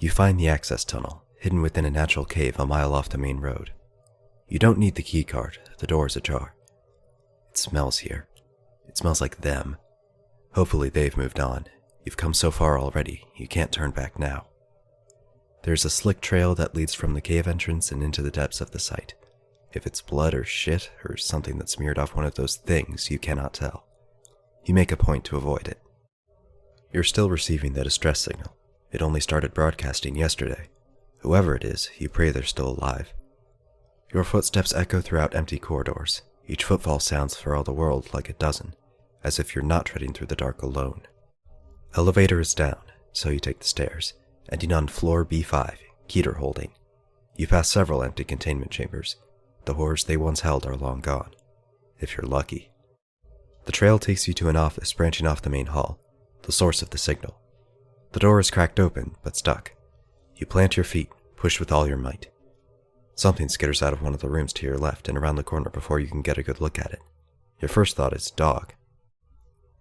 You find the access tunnel, hidden within a natural cave a mile off the main road. You don't need the keycard, the door is ajar. It smells here. It smells like them. Hopefully they've moved on. You've come so far already, you can't turn back now. There's a slick trail that leads from the cave entrance and into the depths of the site. If it's blood or shit, or something that smeared off one of those things, you cannot tell. You make a point to avoid it. You're still receiving the distress signal. It only started broadcasting yesterday. Whoever it is, you pray they're still alive. Your footsteps echo throughout empty corridors. Each footfall sounds for all the world like a dozen, as if you're not treading through the dark alone. Elevator is down, so you take the stairs, ending on floor B5, Keter holding. You pass several empty containment chambers. The horrors they once held are long gone, if you're lucky. The trail takes you to an office branching off the main hall, the source of the signal. The door is cracked open, but stuck. You plant your feet, push with all your might. Something skitters out of one of the rooms to your left and around the corner before you can get a good look at it. Your first thought is dog.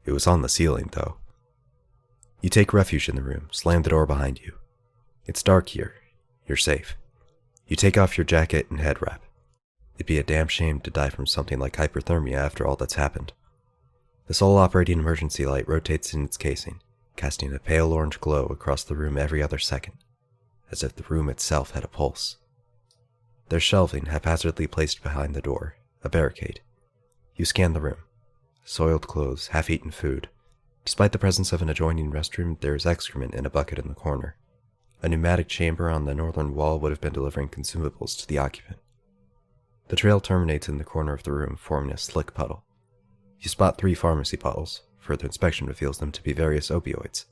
It was on the ceiling, though. You take refuge in the room, slam the door behind you. It's dark here. You're safe. You take off your jacket and head wrap. It'd be a damn shame to die from something like hyperthermia after all that's happened. The sole operating emergency light rotates in its casing, casting a pale orange glow across the room every other second, as if the room itself had a pulse. There's shelving haphazardly placed behind the door, a barricade. You scan the room. Soiled clothes, half-eaten food. Despite the presence of an adjoining restroom, there is excrement in a bucket in the corner. A pneumatic chamber on the northern wall would have been delivering consumables to the occupant. The trail terminates in the corner of the room, forming a slick puddle. You spot 3 pharmacy bottles. Further inspection reveals them to be various opioids.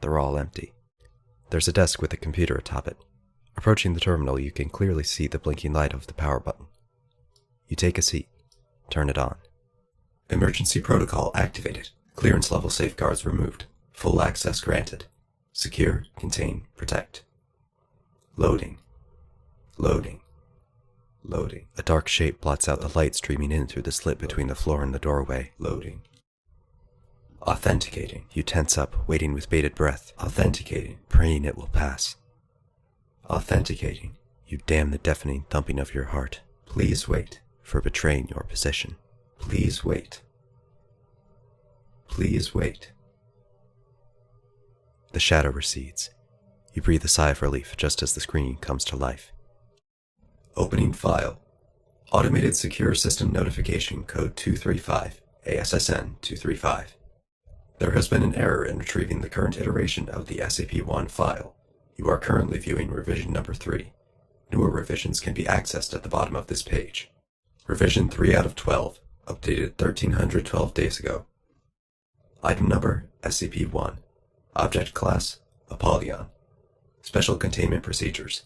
They're all empty. There's a desk with a computer atop it. Approaching the terminal, you can clearly see the blinking light of the power button. You take a seat. Turn it on. Emergency protocol activated. Clearance level safeguards removed. Full access granted. Secure, contain, protect. Loading. Loading. Loading. A dark shape blots out the light streaming in through the slit between the floor and the doorway. Loading. Authenticating. You tense up, waiting with bated breath. Authenticating, praying it will pass. Authenticating. You damn the deafening thumping of your heart. Please wait for betraying your position. Please wait. Please wait. The shadow recedes. You breathe a sigh of relief just as the screen comes to life. Opening file. Automated Secure System Notification Code 235, ASSN 235. There has been an error in retrieving the current iteration of the SCP-001 file. You are currently viewing revision number 3. Newer revisions can be accessed at the bottom of this page. Revision 3 out of 12, updated 1312 days ago. Item number, SCP-1. Object class, Apollyon. Special containment procedures.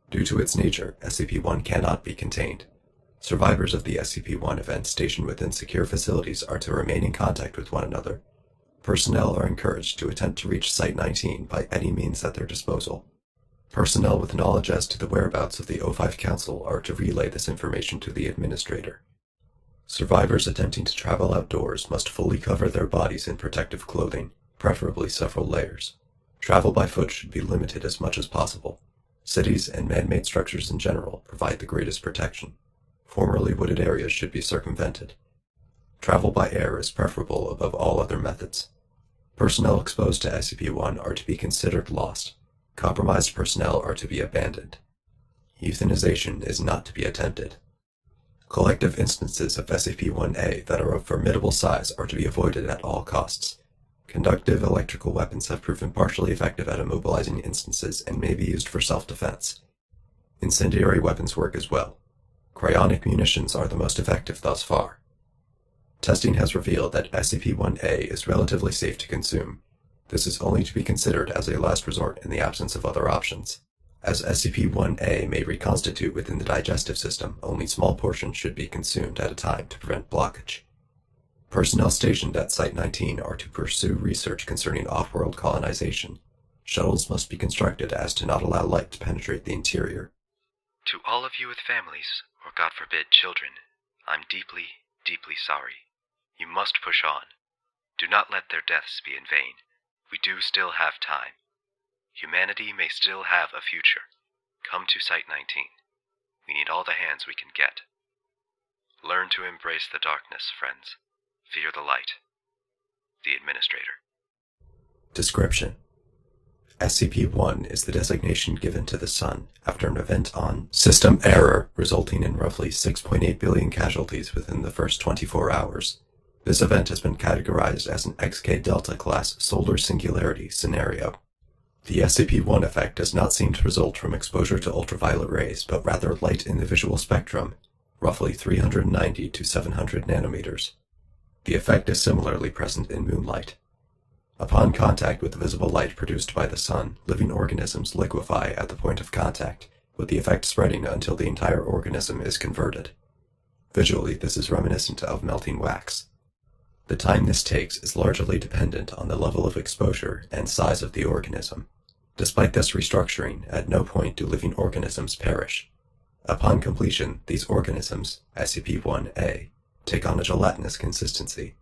Due to its nature, SCP-1 cannot be contained. Survivors of the SCP-1 event stationed within secure facilities are to remain in contact with one another. Personnel are encouraged to attempt to reach Site-19 by any means at their disposal. Personnel with knowledge as to the whereabouts of the O5 Council are to relay this information to the Administrator. Survivors attempting to travel outdoors must fully cover their bodies in protective clothing, preferably several layers. Travel by foot should be limited as much as possible. Cities and man-made structures in general provide the greatest protection. Formerly wooded areas should be circumvented. Travel by air is preferable above all other methods. Personnel exposed to SCP-1 are to be considered lost. Compromised personnel are to be abandoned. Euthanization is not to be attempted. Collective instances of SCP-1A that are of formidable size are to be avoided at all costs. Conductive electrical weapons have proven partially effective at immobilizing instances and may be used for self-defense. Incendiary weapons work as well. Cryonic munitions are the most effective thus far. Testing has revealed that SCP-1A is relatively safe to consume. This is only to be considered as a last resort in the absence of other options. As SCP-1A may reconstitute within the digestive system, only small portions should be consumed at a time to prevent blockage. Personnel stationed at Site-19 are to pursue research concerning off-world colonization. Shuttles must be constructed as to not allow light to penetrate the interior. To all of you with families, or God forbid, children, I'm deeply, deeply sorry. You must push on. Do not let their deaths be in vain. We do still have time. Humanity may still have a future. Come to Site 19. We need all the hands we can get. Learn to embrace the darkness, friends. Fear the light. The Administrator. Description: SCP-1 is the designation given to the Sun after an event on system error resulting in roughly 6.8 billion casualties within the first 24 hours. This event has been categorized as an XK Delta class solar singularity scenario. The SCP-1 effect does not seem to result from exposure to ultraviolet rays, but rather light in the visual spectrum, roughly 390 to 700 nanometers. The effect is similarly present in moonlight. Upon contact with the visible light produced by the Sun, living organisms liquefy at the point of contact, with the effect spreading until the entire organism is converted. Visually, this is reminiscent of melting wax. The time this takes is largely dependent on the level of exposure and size of the organism. Despite this restructuring, at no point do living organisms perish. Upon completion, these organisms, SCP-1A, take on a gelatinous consistency.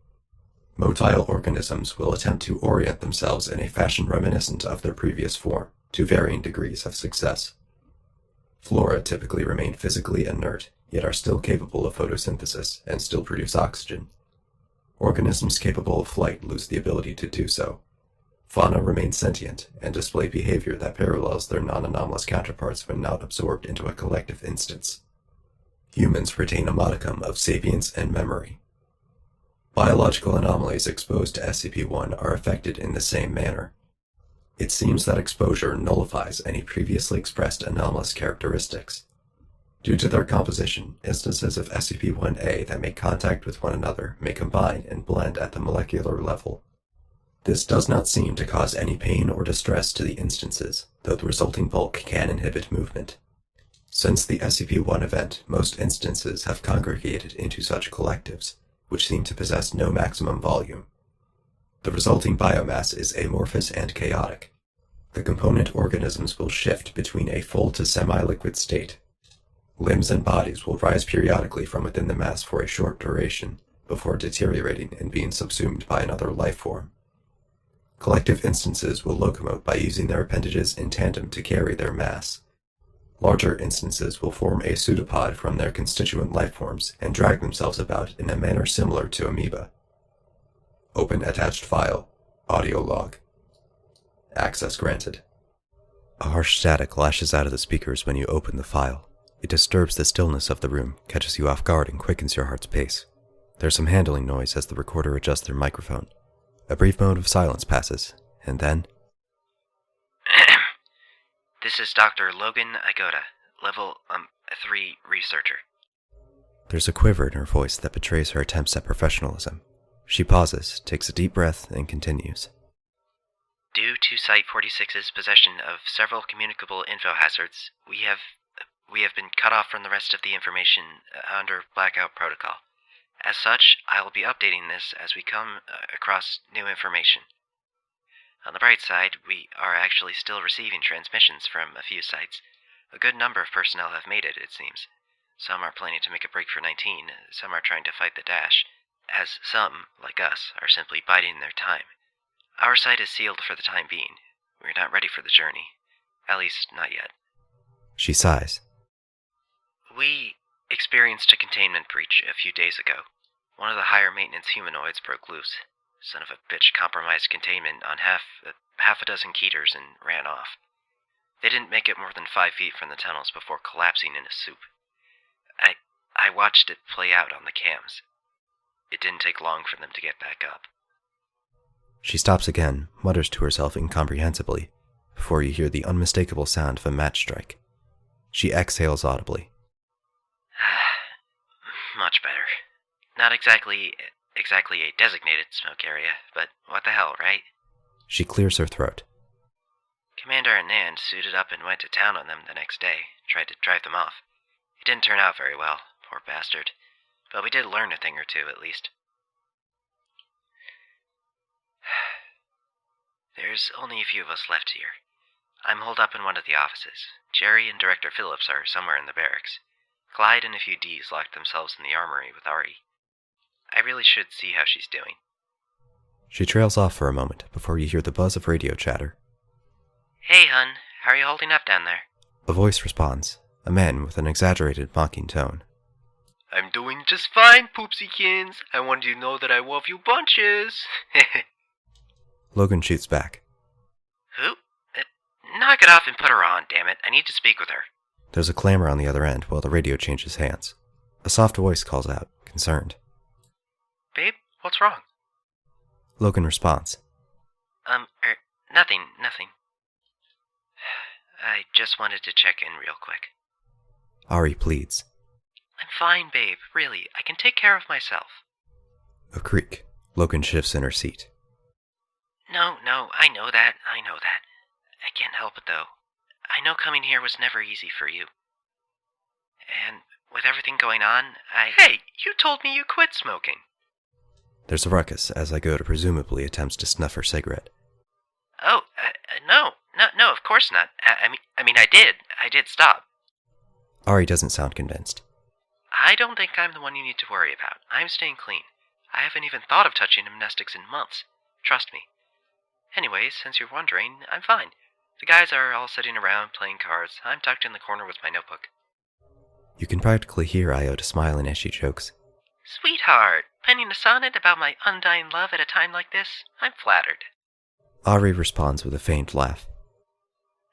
Motile organisms will attempt to orient themselves in a fashion reminiscent of their previous form, to varying degrees of success. Flora typically remain physically inert, yet are still capable of photosynthesis and still produce oxygen. Organisms capable of flight lose the ability to do so. Fauna remain sentient and display behavior that parallels their non-anomalous counterparts when not absorbed into a collective instance. Humans retain a modicum of sapience and memory. Biological anomalies exposed to SCP-1 are affected in the same manner. It seems that exposure nullifies any previously expressed anomalous characteristics. Due to their composition, instances of SCP-1A that make contact with one another may combine and blend at the molecular level. This does not seem to cause any pain or distress to the instances, though the resulting bulk can inhibit movement. Since the SCP-1 event, most instances have congregated into such collectives, which seem to possess no maximum volume. The resulting biomass is amorphous and chaotic. The component organisms will shift between a full to semi-liquid state. Limbs and bodies will rise periodically from within the mass for a short duration, before deteriorating and being subsumed by another life form. Collective instances will locomote by using their appendages in tandem to carry their mass. Larger instances will form a pseudopod from their constituent lifeforms and drag themselves about in a manner similar to amoeba. Open attached file. Audio log. Access granted. A harsh static lashes out of the speakers when you open the file. It disturbs the stillness of the room, catches you off guard, and quickens your heart's pace. There's some handling noise as the recorder adjusts their microphone. A brief moment of silence passes, and then... This is Dr. Logan Igoda, level 3 researcher. There's a quiver in her voice that betrays her attempts at professionalism. She pauses, takes a deep breath, and continues. Due to Site-46's possession of several communicable info hazards, we have been cut off from the rest of the information under blackout protocol. As such, I will be updating this as we come across new information. On the bright side, we are actually still receiving transmissions from a few sites. A good number of personnel have made it, it seems. Some are planning to make a break for 19, some are trying to fight the dash, as some, like us, are simply biding their time. Our site is sealed for the time being. We're not ready for the journey. At least, not yet. She sighs. We experienced a containment breach a few days ago. One of the higher maintenance humanoids broke loose. Son of a bitch compromised containment on half a dozen Keeters and ran off. They didn't make it more than 5 feet from the tunnels before collapsing in a soup. I watched it play out on the cams. It didn't take long for them to get back up. She stops again, mutters to herself incomprehensibly, before you hear the unmistakable sound of a match strike. She exhales audibly. Much better. Not exactly a designated smoke area, but what the hell, right? She clears her throat. Commander Anand suited up and went to town on them the next day, tried to drive them off. It didn't turn out very well, poor bastard. But we did learn a thing or two, at least. There's only a few of us left here. I'm holed up in one of the offices. Jerry and Director Phillips are somewhere in the barracks. Clyde and a few Ds locked themselves in the armory with Ari. I really should see how she's doing. She trails off for a moment before you hear the buzz of radio chatter. Hey, hun. How are you holding up down there? A voice responds, a man with an exaggerated mocking tone. I'm doing just fine, poopsiekins. I wanted you to know that I love you bunches. Logan shoots back. Who? Knock it off and put her on, damn it. I need to speak with her. There's a clamor on the other end while the radio changes hands. A soft voice calls out, concerned. Babe, what's wrong? Logan responds. Nothing. I just wanted to check in real quick. Ari pleads. I'm fine, babe. Really, I can take care of myself. A creak. Logan shifts in her seat. No, I know that. I can't help it, though. I know coming here was never easy for you. And with everything going on, Hey, you told me you quit smoking. There's a ruckus as I go to presumably attempts to snuff her cigarette. Oh, no, of course not. I did stop. Ari doesn't sound convinced. I don't think I'm the one you need to worry about. I'm staying clean. I haven't even thought of touching amnestics in months. Trust me. Anyways, since you're wondering, I'm fine. The guys are all sitting around playing cards. I'm tucked in the corner with my notebook. You can practically hear Iota smiling as she jokes. Sweetheart, penning a sonnet about my undying love at a time like this? I'm flattered. Ari responds with a faint laugh.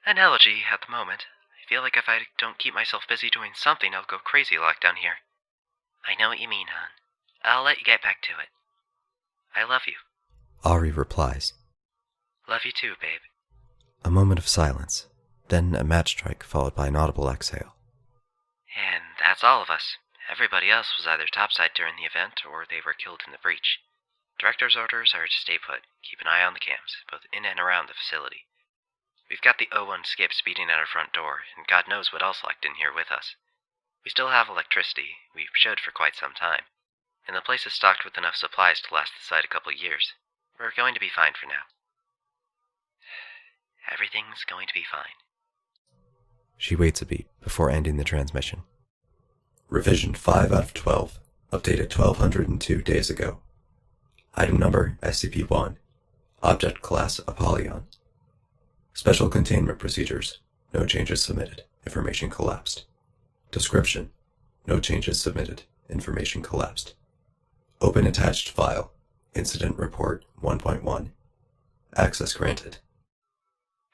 Analogy at the moment. I feel like if I don't keep myself busy doing something, I'll go crazy locked down here. I know what you mean, hon. I'll let you get back to it. I love you. Ari replies. Love you too, babe. A moment of silence, then a match strike followed by an audible exhale. And that's all of us. Everybody else was either topside during the event or they were killed in the breach. Director's orders are to stay put, keep an eye on the cams, both in and around the facility. We've got the 01 skip speeding at our front door, and God knows what else locked in here with us. We still have electricity, we've showed for quite some time, and the place is stocked with enough supplies to last the site a couple years. We're going to be fine for now. Everything's going to be fine. She waits a beat before ending the transmission. Revision 5 out of 12, updated 1202 days ago. Item number SCP-1, Object Class Apollyon. Special Containment Procedures, no changes submitted, information collapsed. Description, no changes submitted, information collapsed. Open attached file, Incident Report 1.1. Access granted.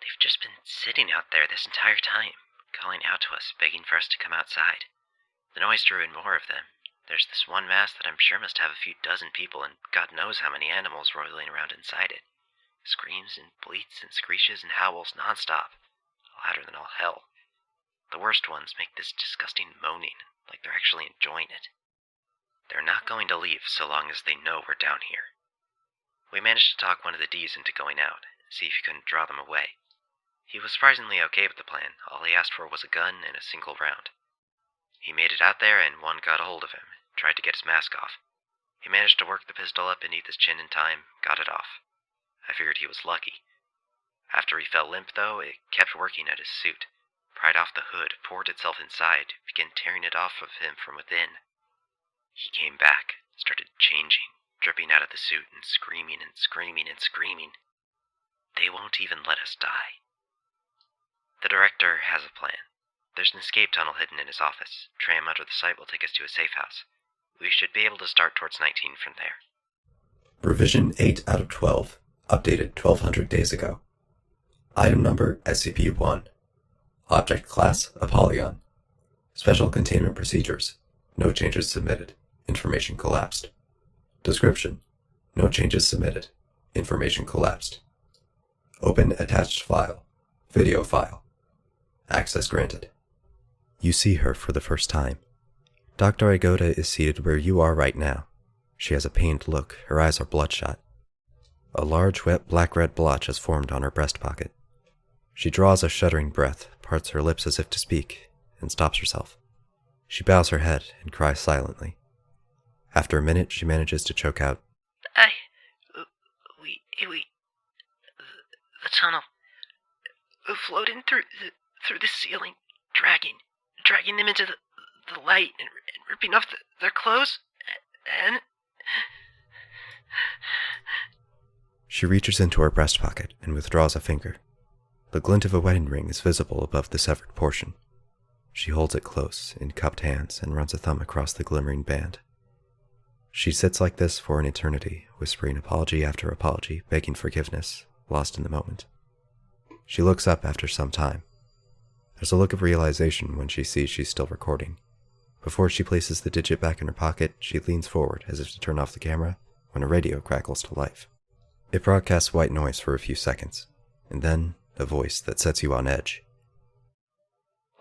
They've just been sitting out there this entire time, calling out to us, begging for us to come outside. The noise drew in more of them. There's this one mast that I'm sure must have a few dozen people and God knows how many animals roiling around inside it. Screams and bleats and screeches and howls nonstop, louder than all hell. The worst ones make this disgusting moaning, like they're actually enjoying it. They're not going to leave so long as they know we're down here. We managed to talk one of the Ds into going out, see if he couldn't draw them away. He was surprisingly okay with the plan. All he asked for was a gun and a single round. He made it out there and one got a hold of him, tried to get his mask off. He managed to work the pistol up beneath his chin in time, got it off. I figured he was lucky. After he fell limp, though, it kept working at his suit. Pried off the hood, poured itself inside, began tearing it off of him from within. He came back, started changing, dripping out of the suit and screaming and screaming and screaming. They won't even let us die. The director has a plan. There's an escape tunnel hidden in his office. Tram under the site will take us to a safe house. We should be able to start towards 19 from there. Revision 8 out of 12, updated 1200 days ago. Item number SCP-1. Object Class Apollyon. Special Containment Procedures. No changes submitted. Information collapsed. Description. No changes submitted. Information collapsed. Open attached file. Video file. Access granted. You see her for the first time. Dr. Igoda is seated where you are right now. She has a pained look, her eyes are bloodshot. A large, wet, black-red blotch has formed on her breast pocket. She draws a shuddering breath, parts her lips as if to speak, and stops herself. She bows her head and cries silently. After a minute, she manages to choke out, The tunnel, floating through the ceiling, dragging them into the light and ripping off their clothes, and... She reaches into her breast pocket and withdraws a finger. The glint of a wedding ring is visible above the severed portion. She holds it close in cupped hands and runs a thumb across the glimmering band. She sits like this for an eternity, whispering apology after apology, begging forgiveness, lost in the moment. She looks up after some time. There's a look of realization when she sees she's still recording. Before she places the digit back in her pocket, she leans forward as if to turn off the camera when a radio crackles to life. It broadcasts white noise for a few seconds, and then a voice that sets you on edge.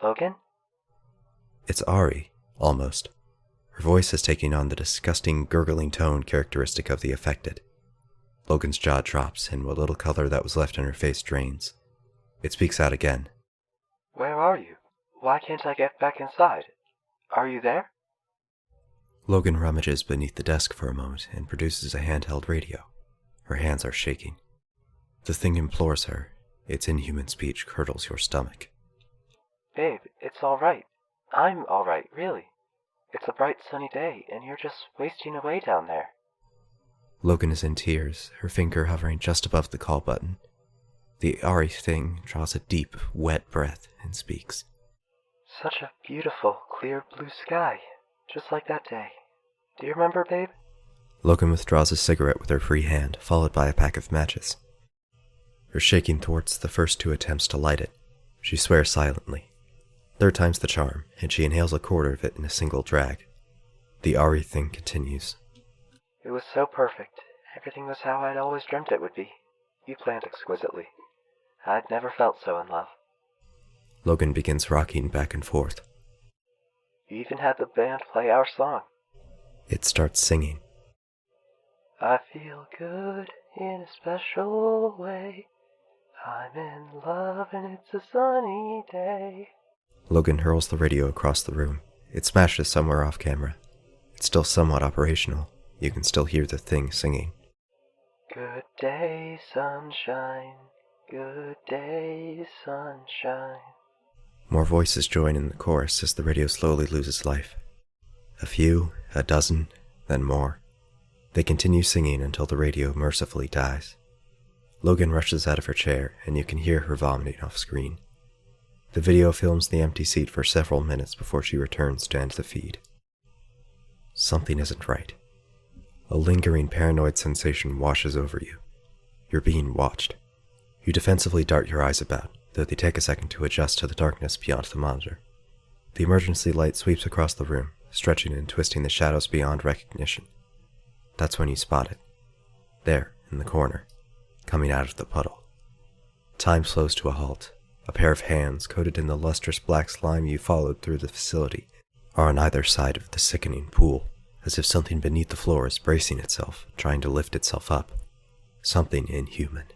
Logan? It's Ari, almost. Her voice has taken on the disgusting, gurgling tone characteristic of the affected. Logan's jaw drops, and what little color that was left in her face drains. It speaks out again. Where are you? Why can't I get back inside? Are you there? Logan rummages beneath the desk for a moment and produces a handheld radio. Her hands are shaking. The thing implores her. Its inhuman speech curdles your stomach. Babe, it's alright. I'm alright, really. It's a bright sunny day, and you're just wasting away down there. Logan is in tears, her finger hovering just above the call button. The Ari thing draws a deep, wet breath and speaks. Such a beautiful, clear blue sky. Just like that day. Do you remember, babe? Logan withdraws a cigarette with her free hand, followed by a pack of matches. Her shaking thwarts the first two attempts to light it. She swears silently. Third time's the charm, and she inhales a quarter of it in a single drag. The Ari thing continues. It was so perfect. Everything was how I'd always dreamt it would be. You planned exquisitely. I'd never felt so in love. Logan begins rocking back and forth. You even had the band play our song. It starts singing. I feel good in a special way. I'm in love and it's a sunny day. Logan hurls the radio across the room. It smashes somewhere off camera. It's still somewhat operational. You can still hear the thing singing. Good day, sunshine. Good day, sunshine. More voices join in the chorus as the radio slowly loses life. A few, a dozen, then more. They continue singing until the radio mercifully dies. Logan rushes out of her chair, and you can hear her vomiting off screen. The video films the empty seat for several minutes before she returns to end the feed. Something isn't right. A lingering paranoid sensation washes over you. You're being watched. You defensively dart your eyes about, though they take a second to adjust to the darkness beyond the monitor. The emergency light sweeps across the room, stretching and twisting the shadows beyond recognition. That's when you spot it. There, in the corner, coming out of the puddle. Time slows to a halt. A pair of hands, coated in the lustrous black slime you followed through the facility, are on either side of the sickening pool, as if something beneath the floor is bracing itself, trying to lift itself up. Something inhuman.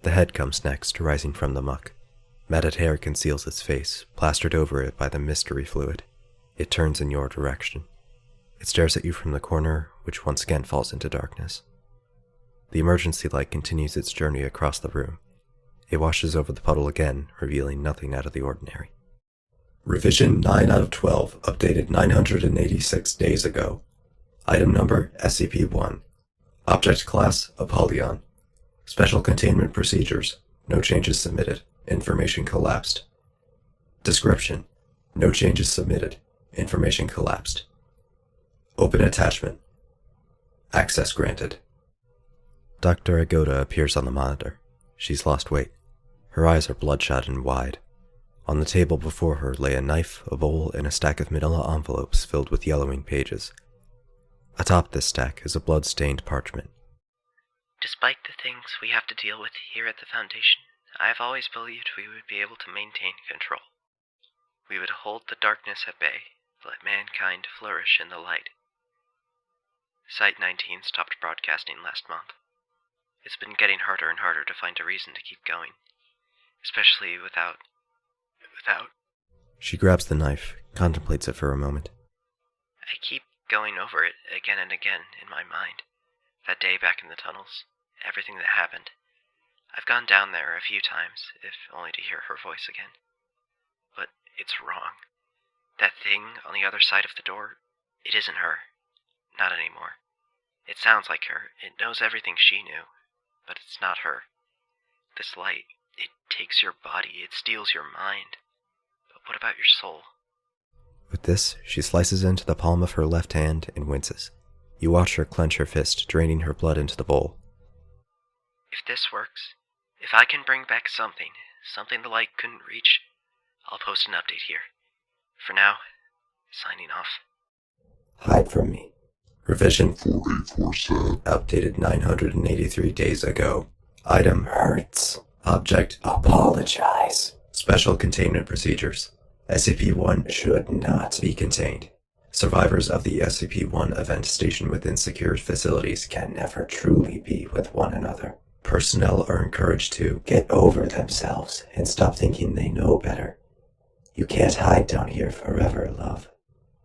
The head comes next, rising from the muck. Matted hair conceals its face, plastered over it by the mystery fluid. It turns in your direction. It stares at you from the corner, which once again falls into darkness. The emergency light continues its journey across the room. It washes over the puddle again, revealing nothing out of the ordinary. Revision 9 out of 12, updated 986 days ago. Item number SCP-1. Object class Apollyon. Special containment procedures. No changes submitted. Information collapsed. Description. No changes submitted. Information collapsed. Open attachment. Access granted. Dr. Agoda appears on the monitor. She's lost weight. Her eyes are bloodshot and wide. On the table before her lay a knife, a bowl, and a stack of manila envelopes filled with yellowing pages. Atop this stack is a blood-stained parchment. Despite the things we have to deal with here at the Foundation, I have always believed we would be able to maintain control. We would hold the darkness at bay, let mankind flourish in the light. Site-19 stopped broadcasting last month. It's been getting harder and harder to find a reason to keep going, especially without... She grabs the knife, contemplates it for a moment. I keep going over it again and again in my mind. That day back in the tunnels, everything that happened. I've gone down there a few times, if only to hear her voice again. But it's wrong. That thing on the other side of the door, it isn't her. Not anymore. It sounds like her. It knows everything she knew. But it's not her. This light, it takes your body, it steals your mind. But what about your soul? With this, she slices into the palm of her left hand and winces. You watch her clench her fist, draining her blood into the bowl. If this works, if I can bring back something the light couldn't reach, I'll post an update here. For now, signing off. Hide from me. Revision 4847. Updated 983 days ago. Item hurts. Object apologize. Special containment procedures. SCP-1 should not be contained. Survivors of the SCP-1 event stationed within secured facilities can never truly be with one another. Personnel are encouraged to get over themselves and stop thinking they know better. You can't hide down here forever, love.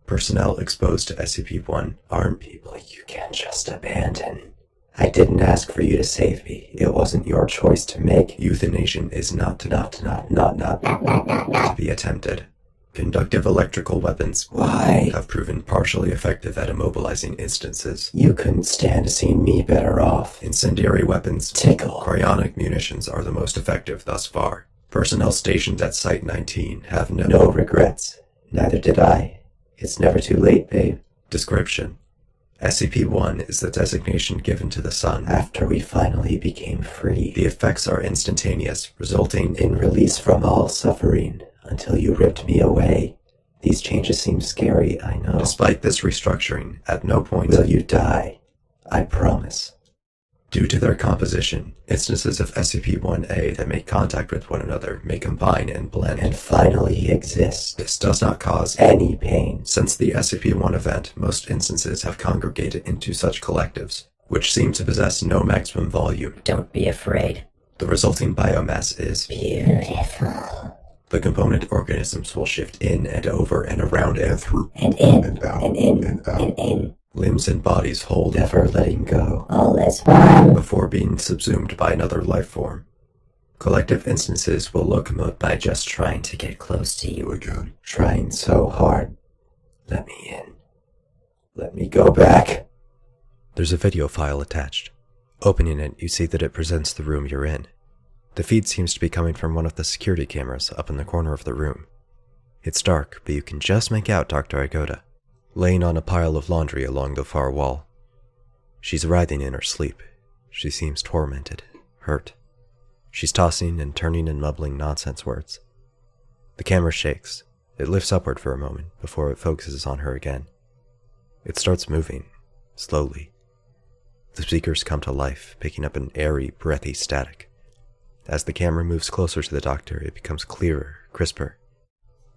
Personnel exposed to SCP-1 aren't people you can just abandon. I didn't ask for you to save me. It wasn't your choice to make. Euthanasia is not to be attempted. Conductive electrical weapons have proven partially effective at immobilizing instances. You couldn't stand seeing me better off. Incendiary weapons, cryonic munitions are the most effective thus far. Personnel stationed at Site 19 have no regrets. Neither did I. It's never too late, babe. Description: SCP-1 is the designation given to the sun after we finally became free. The effects are instantaneous, resulting in release from all suffering until you ripped me away. These changes seem scary, I know. Despite this restructuring, at no point will you die. I promise. Due to their composition, instances of SCP-1A that make contact with one another may combine and blend and finally exist. This does not cause any pain. Since the SCP-1 event, most instances have congregated into such collectives, which seem to possess no maximum volume. Don't be afraid. The resulting biomass is Beautiful. The component organisms will shift in and over and around and through And in, and out and in, and out. and in. Limbs and bodies hold, never letting go, All is one. before being subsumed by another life form. Collective instances will locomote by just trying to get close to you again. Trying so hard. Let me in. Let me go back. There's a video file attached. Opening it, you see that it presents the room you're in. The feed seems to be coming from one of the security cameras up in the corner of the room. It's dark, but you can just make out Dr. Igoda, laying on a pile of laundry along the far wall. She's writhing in her sleep. She seems tormented, hurt. She's tossing and turning and mumbling nonsense words. The camera shakes. It lifts upward for a moment before it focuses on her again. It starts moving, slowly. The speakers come to life, picking up an airy, breathy static. As the camera moves closer to the doctor, it becomes clearer, crisper.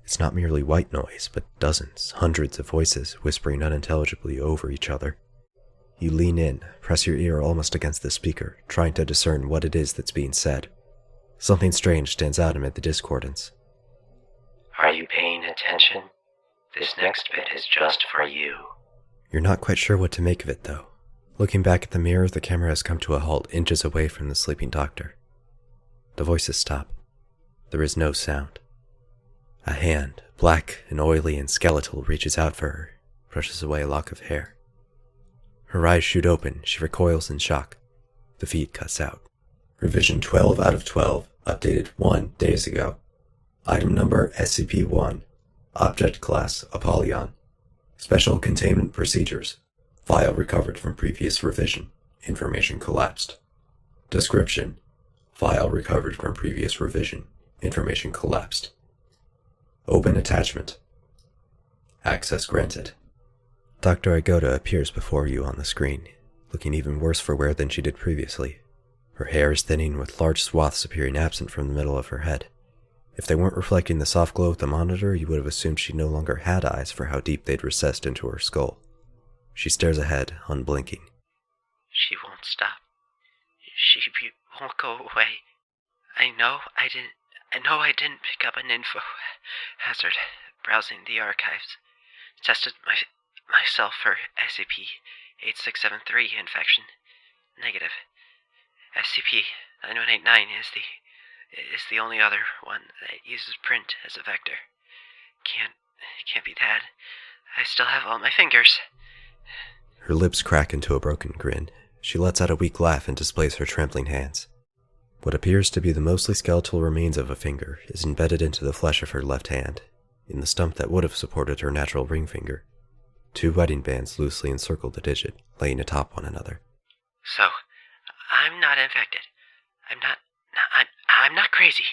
It's not merely white noise, but dozens, hundreds of voices whispering unintelligibly over each other. You lean in, press your ear almost against the speaker, trying to discern what it is that's being said. Something strange stands out amid the discordance. Are you paying attention? This next bit is just for you. You're not quite sure what to make of it, though. Looking back at the mirror, the camera has come to a halt inches away from the sleeping doctor. The voices stop. There is no sound. A hand, black and oily and skeletal, reaches out for her, brushes away a lock of hair. Her eyes shoot open, she recoils in shock. The feed cuts out. Revision 12 out of 12, updated 1 days ago. Item number SCP-1. Object class Apollyon. Special containment procedures. File recovered from previous revision. Information collapsed. Description: file recovered from previous revision. Information collapsed. Open attachment. Access granted. Dr. Igoda appears before you on the screen, looking even worse for wear than she did previously. Her hair is thinning, with large swaths appearing absent from the middle of her head. If they weren't reflecting the soft glow of the monitor, you would have assumed she no longer had eyes for how deep they'd recessed into her skull. She stares ahead, unblinking. She won't stop. She won't go away. I know I didn't pick up an info hazard browsing the archives. Tested myself for SCP-8673 infection. Negative. SCP-9189 is the only other one that uses print as a vector. Can't be that. I still have all my fingers. Her lips crack into a broken grin. She lets out a weak laugh and displays her trembling hands. What appears to be the mostly skeletal remains of a finger is embedded into the flesh of her left hand, in the stump that would have supported her natural ring finger. 2 wedding bands loosely encircle the digit, laying atop one another. So, I'm not infected. I'm not crazy.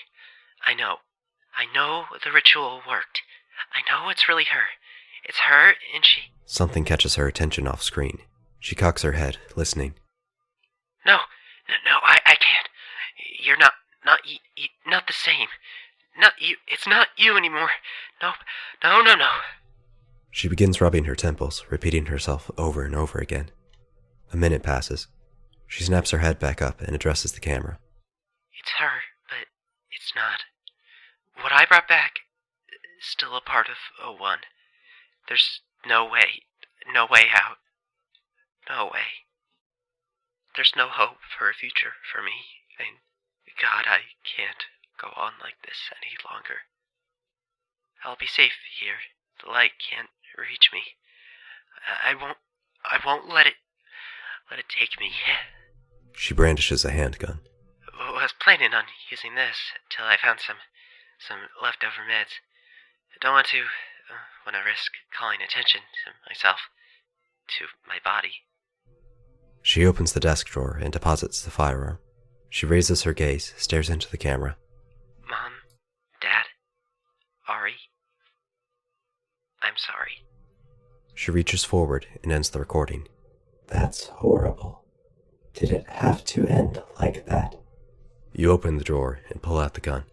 I know the ritual worked. I know it's really her. It's her, and she... Something catches her attention off screen. She cocks her head, listening. No, I can't. You're not the same. Not you. It's not you anymore. No. She begins rubbing her temples, repeating herself over and over again. A minute passes. She snaps her head back up and addresses the camera. It's her, but it's not. What I brought back is still a part of 01. There's no way out. No way. There's no hope for a future for me. And God, I can't go on like this any longer. I'll be safe here. The light can't reach me. I won't let it take me. She brandishes a handgun. I was planning on using this till I found some leftover meds. I don't want to risk calling attention to myself, to my body. She opens the desk drawer and deposits the firearm. She raises her gaze, stares into the camera. Mom, Dad, Ari, I'm sorry. She reaches forward and ends the recording. That's horrible. Did it have to end like that? You open the drawer and pull out the gun.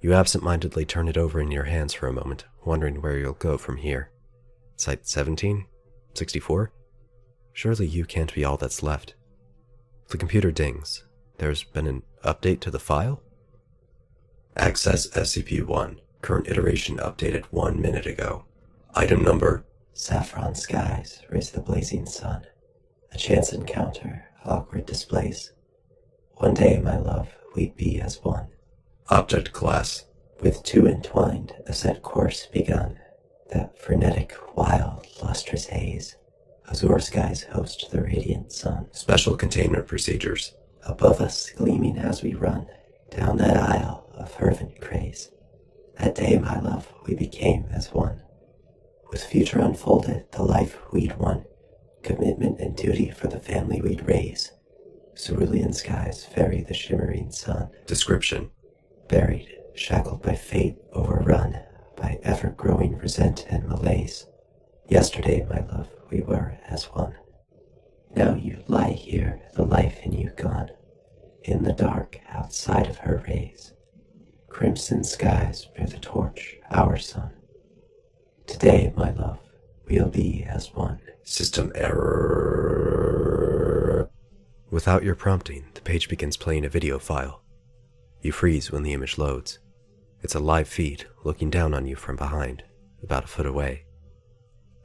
You absent-mindedly turn it over in your hands for a moment, wondering where you'll go from here. Site 17? 64? Surely you can't be all that's left. The computer dings. There's been an update to the file? Access SCP-1. Current iteration updated 1 minute ago. Item number... Saffron skies raise the blazing sun. A chance encounter, awkward displays. One day, my love, we'd be as one. Object class. With 2 entwined, ascent course begun. That frenetic, wild, lustrous haze. Azure skies host the radiant sun. Special containment procedures. Above us, gleaming as we run down that aisle of fervent praise. That day, my love, we became as one. With future unfolded, the life we'd won. Commitment and duty for the family we'd raise. Cerulean skies ferry the shimmering sun. Description. Buried, shackled by fate, overrun by ever-growing resent and malaise. Yesterday, my love, we were as one. Now you lie here, the life in you gone. In the dark, outside of her rays. Crimson skies bear the torch, our sun. Today, my love, we'll be as one. System error. Without your prompting, the page begins playing a video file. You freeze when the image loads. It's a live feed, looking down on you from behind, about a foot away.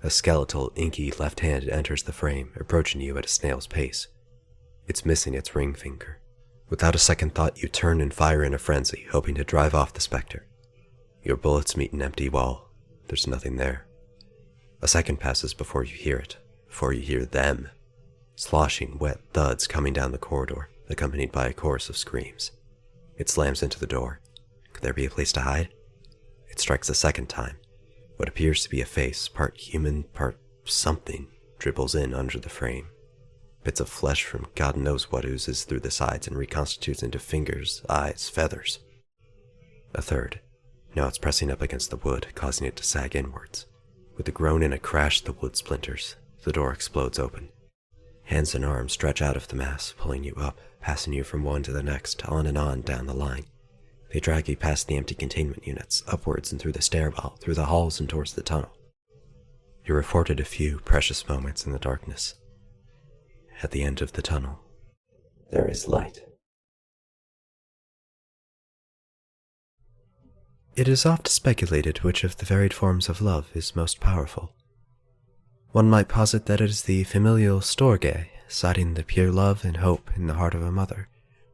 A skeletal, inky left hand enters the frame, approaching you at a snail's pace. It's missing its ring finger. Without a second thought, you turn and fire in a frenzy, hoping to drive off the specter. Your bullets meet an empty wall. There's nothing there. A second passes before you hear it, before you hear them. Sloshing, wet thuds coming down the corridor, accompanied by a chorus of screams. It slams into the door. Could there be a place to hide? It strikes a second time. What appears to be a face, part human, part something, dribbles in under the frame. Bits of flesh from God knows what oozes through the sides and reconstitutes into fingers, eyes, feathers. A third. Now it's pressing up against the wood, causing it to sag inwards. With a groan and a crash, the wood splinters. The door explodes open. Hands and arms stretch out of the mass, pulling you up, passing you from one to the next, on and on down the line. They drag you past the empty containment units, upwards and through the stairwell, through the halls and towards the tunnel. You're afforded a few precious moments in the darkness. At the end of the tunnel, there is light. It is oft speculated which of the varied forms of love is most powerful. One might posit that it is the familial storge, citing the pure love and hope in the heart of a mother,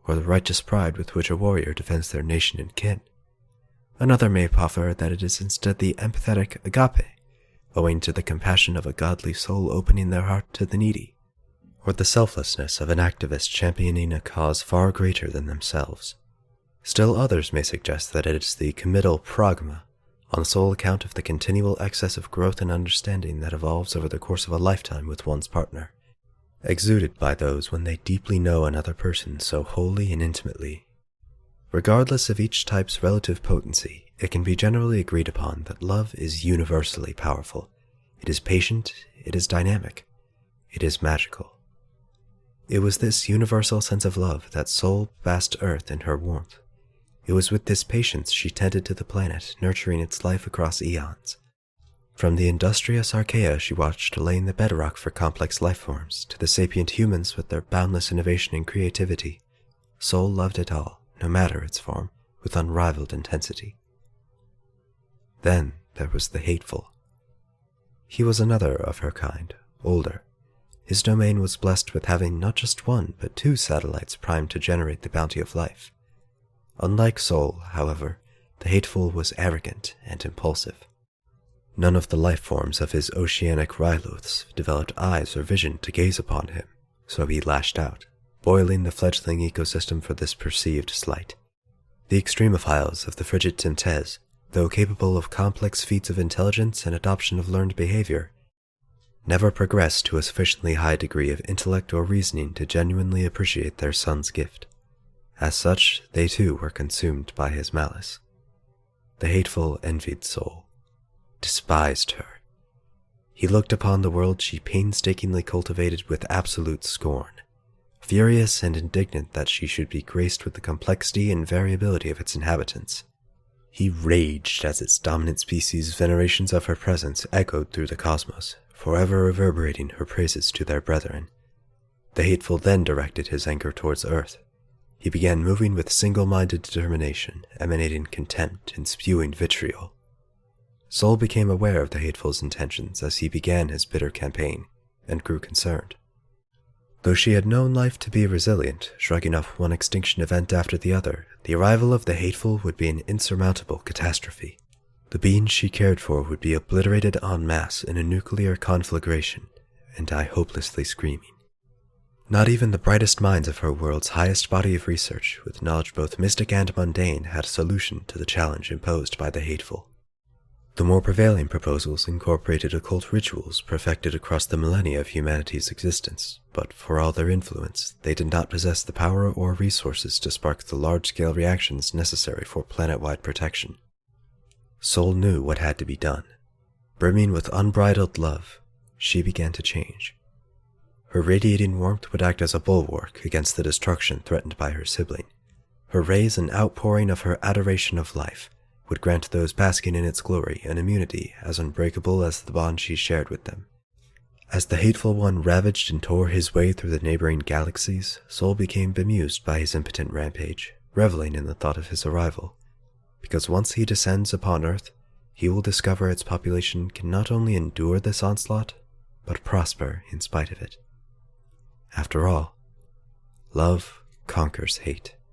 or the righteous pride with which a warrior defends their nation and kin. Another may proffer that it is instead the empathetic agape, owing to the compassion of a godly soul opening their heart to the needy, or the selflessness of an activist championing a cause far greater than themselves. Still others may suggest that it is the committal pragma, on the sole account of the continual excess of growth and understanding that evolves over the course of a lifetime with one's partner, exuded by those when they deeply know another person so wholly and intimately. Regardless of each type's relative potency, it can be generally agreed upon that love is universally powerful. It is patient, it is dynamic, it is magical. It was this universal sense of love that Sol basked Earth in her warmth. It was with this patience she tended to the planet, nurturing its life across eons. From the industrious archaea she watched laying the bedrock for complex life forms, to the sapient humans with their boundless innovation and creativity, Sol loved it all, no matter its form, with unrivaled intensity. Then there was the hateful. He was another of her kind, older. His domain was blessed with having not just one, but two satellites primed to generate the bounty of life. Unlike Sol, however, the hateful was arrogant and impulsive. None of the life forms of his oceanic rhyloths developed eyes or vision to gaze upon him, so he lashed out, boiling the fledgling ecosystem for this perceived slight. The extremophiles of the frigid Timtez, though capable of complex feats of intelligence and adoption of learned behavior, never progressed to a sufficiently high degree of intellect or reasoning to genuinely appreciate their son's gift. As such, they too were consumed by his malice. The hateful envied Sol, despised her. He looked upon the world she painstakingly cultivated with absolute scorn, furious and indignant that she should be graced with the complexity and variability of its inhabitants. He raged as its dominant species' venerations of her presence echoed through the cosmos, forever reverberating her praises to their brethren. The hateful then directed his anger towards Earth. He began moving with single-minded determination, emanating contempt and spewing vitriol. Sol became aware of the hateful's intentions as he began his bitter campaign, and grew concerned. Though she had known life to be resilient, shrugging off one extinction event after the other, the arrival of the hateful would be an insurmountable catastrophe. The beings she cared for would be obliterated en masse in a nuclear conflagration, and die hopelessly screaming. Not even the brightest minds of her world's highest body of research, with knowledge both mystic and mundane, had a solution to the challenge imposed by the hateful. The more prevailing proposals incorporated occult rituals perfected across the millennia of humanity's existence, but for all their influence, they did not possess the power or resources to spark the large-scale reactions necessary for planet-wide protection. Sol knew what had to be done. Brimming with unbridled love, she began to change. Her radiating warmth would act as a bulwark against the destruction threatened by her sibling. Her rays and outpouring of her adoration of life would grant those basking in its glory an immunity as unbreakable as the bond she shared with them. As the hateful one ravaged and tore his way through the neighboring galaxies, Sol became bemused by his impotent rampage, reveling in the thought of his arrival. Because once he descends upon Earth, he will discover its population can not only endure this onslaught, but prosper in spite of it. After all, love conquers hate.